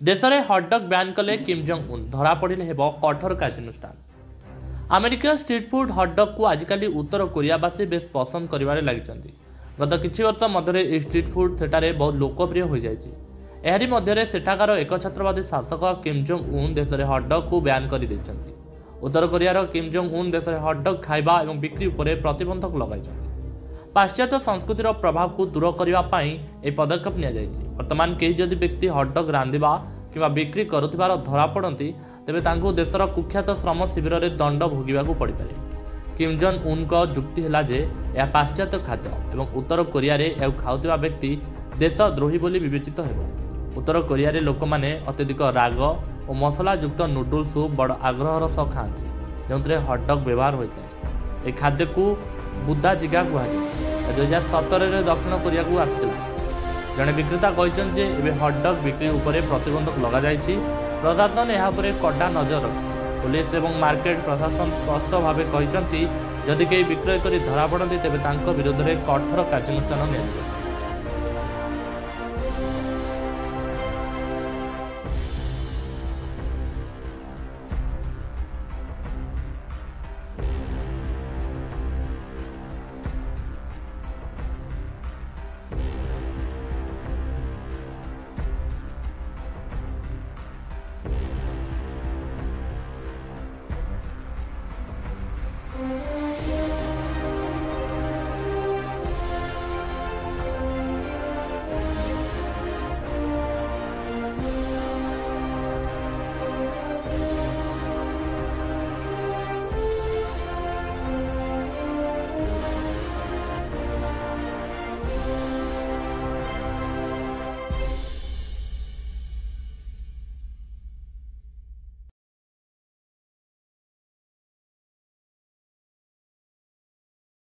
देश में हटडग बैन कले किम जोंग उन धरा पड़े हेब कठोर कार्यानुष्ठान। अमेरिका स्ट्रीट फूड हटडग को आजिकल उत्तर कोरियावासी बेस पसंद कर लगी। गत किछि वर्ष मध्य स्ट्रीट फूड सेठारे बहुत लोकप्रिय हो जाएगी। एहारी मध्य सेठाकार एकछत्रवादी शासक किम जोंग उन देश में हटडग को बैन कर देइछन्ति। उत्तर कोरियार किम जोंग उन देश में हटडग खाइबा और बिक्री उपर प्रतिबंधक लगाई। पाश्चात्य संस्कृतिर प्रभाव को दूर करने यह पदक्षेप नि वर्तमान कई जदि व्यक्ति हटडग रांधिबा किंवा बिक्री करुथिबार धरा पड़ती तेबे तांको देशर कुख्यात श्रम शिविर में दंड भोगिबाकू पड़ पारे। किम जोंग उन को जुक्ति है जे यह पाश्चात्य खाद्य एवं उत्तर कोरिया रे खाउथिबा व्यक्ति देशद्रोही बोली विवेचित हेब। उत्तर कोरिया रे लोक माने अत्यधिक राग और मसला युक्त नूडल सूप बड़ आग्रहर सह खाती जो हटडग व्यवहार होता है। यह खाद्य को बुद्धा जिगा कहुए 2017 दक्षिण कोरिया को आसाला। जड़े विक्रेता कहते हैं हटडग बिक्री उपर प्रतिबंधक लग जाइए। प्रशासन यहाँ कड़ा नजर रखे। पुलिस और मार्केट प्रशासन स्पष्ट भाव कहते जदि कई विक्रय कर धरा पड़ती तेज विरोध में कठोर कार्यानुष्ठान।